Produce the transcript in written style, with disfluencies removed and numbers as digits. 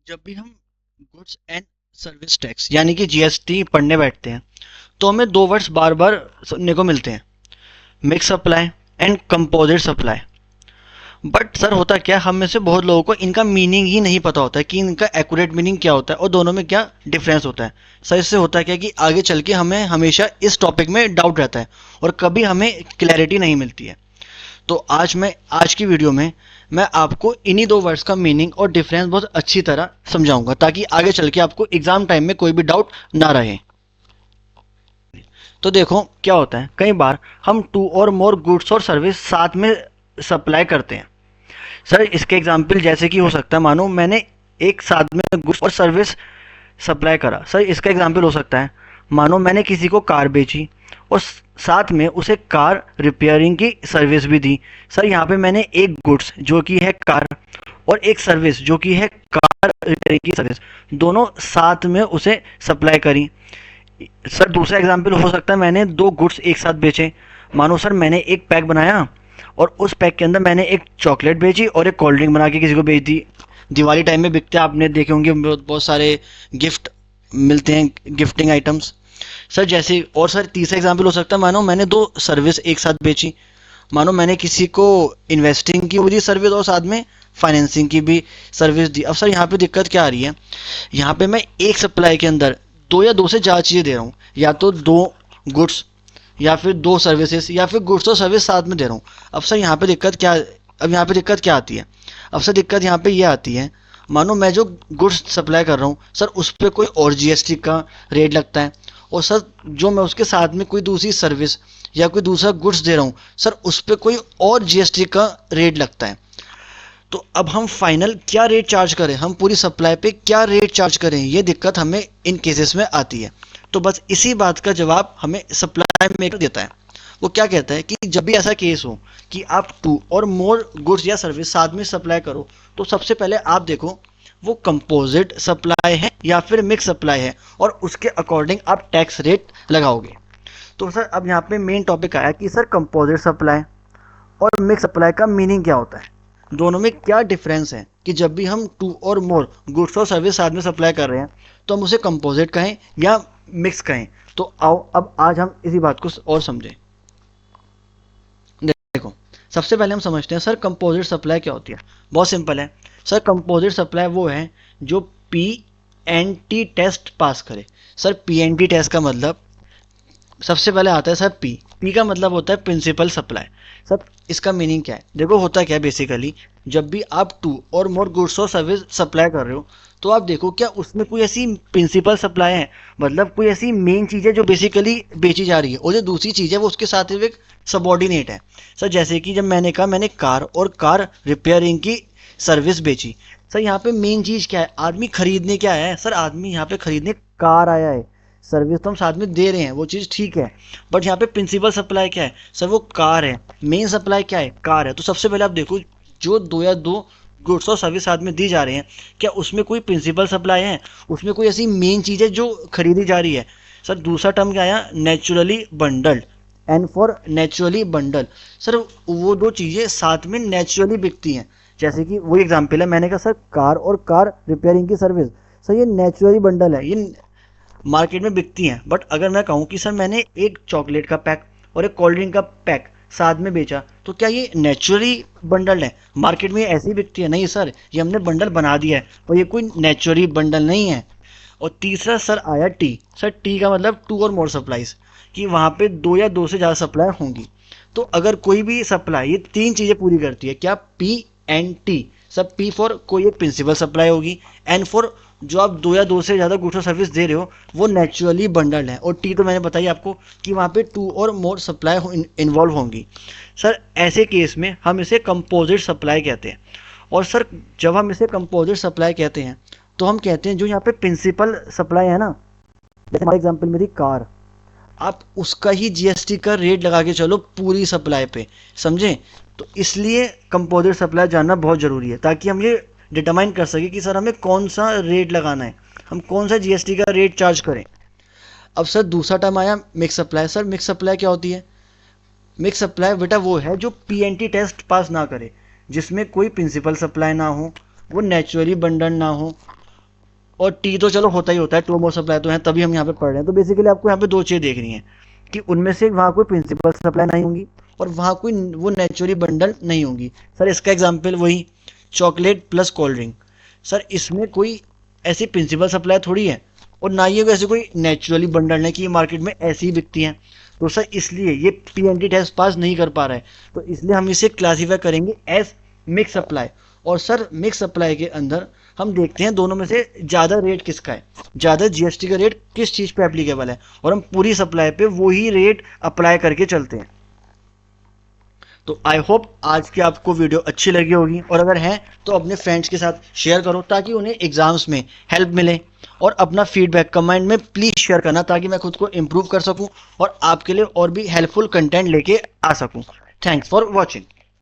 जब भी हम गुड्स एंड सर्विस टैक्स यानी कि जीएसटी पढ़ने बैठते हैं तो हमें दो वर्ड्स बार बार सुनने को मिलते हैं, mix supply and composite supply. But sir होता क्या है, हम में से बहुत लोगों को इनका मीनिंग ही नहीं पता होता है कि इनका एक्यूरेट मीनिंग क्या होता है और दोनों में क्या डिफरेंस होता है। सर इससे होता क्या है कि आगे चल के हमें हमेशा इस टॉपिक में डाउट रहता है और कभी हमें क्लैरिटी नहीं मिलती है। तो आज की वीडियो में मैं आपको इन्हीं दो वर्ड्स का मीनिंग और डिफरेंस बहुत अच्छी तरह समझाऊंगा ताकि आगे चल के आपको एग्जाम टाइम में कोई भी डाउट ना रहे। तो देखो क्या होता है, कई बार हम टू और मोर गुड्स और सर्विस साथ में सप्लाई करते हैं। सर इसके एग्जाम्पल जैसे कि हो सकता है, मानो मैंने एक साथ में गुड्स और सर्विस सप्लाई करा। सर इसका एग्जाम्पल हो सकता है, मानो मैंने किसी को कार बेची और साथ में उसे कार रिपेयरिंग की सर्विस भी दी। सर यहाँ पे मैंने एक गुड्स जो कि है कार और एक सर्विस जो कि है कार रिपेयरिंग की सर्विस, दोनों साथ में उसे सप्लाई करी। सर दूसरा एग्जाम्पल हो सकता है, मैंने दो गुड्स एक साथ बेचे। मानो सर मैंने एक पैक बनाया और उस पैक के अंदर मैंने एक चॉकलेट बेची और एक कोल्ड ड्रिंक बना के किसी को बेच दी। दिवाली टाइम में बिकते हैं, आपने देखे होंगे, बहुत बहुत सारे गिफ्ट मिलते हैं, गिफ्टिंग आइटम्स। सर जैसे और सर तीसरा एग्जाम्पल हो सकता है, मानो मैंने दो सर्विस एक साथ बेची। मानो मैंने किसी को इन्वेस्टिंग की भी सर्विस और साथ में फाइनेंसिंग की भी सर्विस दी। अब सर यहाँ पे दिक्कत क्या आ रही है, यहाँ पे मैं एक सप्लाई के अंदर दो या दो से ज़्यादा चीज़ें दे रहा हूँ, या तो दो गुड्स या फिर दो सर्विसेज या फिर गुड्स और सर्विस साथ में दे रहा हूँ। अब सर यहाँ पे दिक्कत क्या, अब यहाँ पे दिक्कत क्या आती है, अब सर दिक्कत यहाँ पे ये आती है, मानो मैं जो गुड्स सप्लाई कर रहा हूँ सर उस पर कोई और जीएसटी का रेट लगता है, और सर जो मैं उसके साथ में कोई दूसरी सर्विस या कोई दूसरा गुड्स दे रहा हूँ सर उस पर कोई और जीएसटी का रेट लगता है। तो अब हम फाइनल क्या रेट चार्ज करें, हम पूरी सप्लाई पे क्या रेट चार्ज करें, ये दिक्कत हमें इन केसेस में आती है। तो बस इसी बात का जवाब हमें सप्लाई मेकर देता है। वो क्या कहता है कि जब भी ऐसा केस हो कि आप टू और मोर गुड्स या सर्विस साथ में सप्लाई करो, तो सबसे पहले आप देखो वो कंपोजिट सप्लाई है या फिर मिक्स सप्लाई है, और उसके अकॉर्डिंग आप टैक्स रेट लगाओगे। तो सर अब यहाँ पे मेन टॉपिक आया कि सर कंपोजिट सप्लाई और मिक्स सप्लाई का मीनिंग क्या होता है, दोनों में क्या डिफरेंस है, कि जब भी हम टू और मोर गुड्स और सर्विस साथ में सप्लाई कर रहे हैं तो हम उसे कंपोजिट कहें या मिक्स कहें। तो आओ अब आज हम इसी बात को और समझें। देखो सबसे पहले हम समझते हैं सर कंपोजिट सप्लाई क्या होती है। बहुत सिंपल है सर, कंपोजिट सप्लाई वो है जो P N T test pass करे। Sir P N T test का मतलब सबसे पहले आता है सर पी। पी का मतलब होता है प्रिंसिपल सप्लाई। सर इसका मीनिंग क्या है, देखो होता क्या है बेसिकली, जब भी आप टू और मोर गुड्स और सर्विस सप्लाई कर रहे हो तो आप देखो क्या उसमें कोई ऐसी प्रिंसिपल सप्लाई है, मतलब कोई ऐसी मेन चीज़ है जो बेसिकली बेची जा रही है, और जो दूसरी चीज़ है वो उसके साथ एक सबॉर्डिनेट है। सर जैसे कि जब मैंने कहा मैंने कार और कार रिपेयरिंग की सर्विस बेची। सर यहाँ पे मेन चीज़ क्या है, आदमी खरीदने क्या आया है, सर आदमी यहाँ पे खरीदने कार आया है। सर्विस तो हम साथ में दे रहे हैं, वो चीज़ ठीक है, बट यहाँ पे प्रिंसिपल सप्लाई क्या है, सर वो कार है। मेन सप्लाई क्या है, कार है। तो सबसे पहले आप देखो जो दो या दो गुड्स और सर्विस साथ में दी जा रही हैं, क्या उसमें कोई प्रिंसिपल सप्लाई है, उसमें कोई ऐसी मेन चीज़ है जो खरीदी जा रही है। सर दूसरा टर्म क्या आया, naturally bundled, and for naturally bundle. Sir वो दो चीज़ें साथ में नेचुरली बिकती हैं। जैसे कि वही एग्जाम्पल है, मैंने कहा सर कार और कार रिपेयरिंग की सर्विस, सर ये नेचुरली बंडल है, ये मार्केट में बिकती हैं। बट अगर मैं कहूँ कि सर मैंने एक चॉकलेट का पैक और एक कोल्ड ड्रिंक का पैक साथ में बेचा, तो क्या ये नेचुरली बंडल है, मार्केट में ऐसी बिकती है? नहीं सर, ये हमने बंडल बना दिया है, और ये कोई नेचुरली बंडल नहीं है। और तीसरा सर आया टी। सर टी का मतलब टू और मोर सप्लाईज, कि वहाँ पे दो या दो से ज़्यादा सप्लाई होंगी। तो अगर कोई भी सप्लाई ये तीन चीज़ें पूरी करती है, क्या, पी एंड टी। सब पी फॉर कोई एक प्रिंसिपल सप्लाई होगी, एन फॉर जो आप दो या दो से ज़्यादा गुड्स और सर्विस दे रहे हो वो नेचुरली बंडल्ड है, और टी तो मैंने बताई आपको कि वहाँ पे टू और मोर सप्लाई इन्वॉल्व होंगी। सर ऐसे केस में हम इसे कंपोजिट सप्लाई कहते हैं। और सर जब हम इसे कंपोजिट सप्लाई कहते हैं तो हम कहते हैं जो यहाँ पे प्रिंसिपल सप्लाई है ना, जैसे हमारे एग्जाम्पल में थी कार, आप उसका ही जीएसटी का रेट लगा के चलो पूरी सप्लाई पे, समझें। तो इसलिए कंपोजिट सप्लाई जानना बहुत ज़रूरी है, ताकि हम ये डिटरमाइन कर सके कि सर हमें कौन सा रेट लगाना है, हम कौन सा जीएसटी का रेट चार्ज करें। अब सर दूसरा टर्म आया mix supply. Sir mix supply क्या होती है, मिक्स सप्लाई बेटा वो है जो पीएनटी टेस्ट पास ना करे, जिसमें कोई प्रिंसिपल सप्लाई ना हो, वो नेचुरली बंडल ना हो, और टी तो चलो होता ही होता है, टू मोर सप्लाई तो है, तभी हम यहाँ पे पढ़ रहे हैं। तो बेसिकली आपको यहाँ पे दो चीज़ देखनी है कि उनमें से वहाँ कोई प्रिंसिपल सप्लाई नहीं होंगी और वहाँ कोई वो नेचुरली बंडल नहीं होंगी। सर इसका एग्जाम्पल वही chocolate plus cold drink, sir इसमें कोई ऐसी प्रिंसिपल सप्लाई थोड़ी है और ना ही ऐसे कोई नेचुरली बंडल है कि ये मार्केट में ऐसी ही बिकती हैं। तो सर इसलिए ये पीएनटी टेस्ट पास नहीं कर पा रहा है, तो इसलिए हम इसे क्लासीफाई करेंगे एज मिक्स सप्लाई। और सर मिक्स सप्लाई के अंदर हम देखते हैं दोनों में से ज़्यादा रेट किसका है, ज़्यादा जीएसटी का रेट किस चीज़ पे एप्लीकेबल है, और हम पूरी सप्लाई पे वही रेट अप्लाई करके चलते हैं। तो आई होप आज की आपको वीडियो अच्छी लगी होगी, और अगर है तो अपने फ्रेंड्स के साथ शेयर करो ताकि उन्हें एग्जाम्स में हेल्प मिले। और अपना फीडबैक कमेंट में प्लीज़ शेयर करना ताकि मैं खुद को इम्प्रूव कर सकूं और आपके लिए और भी हेल्पफुल कंटेंट लेके आ सकूं। Thanks for watching.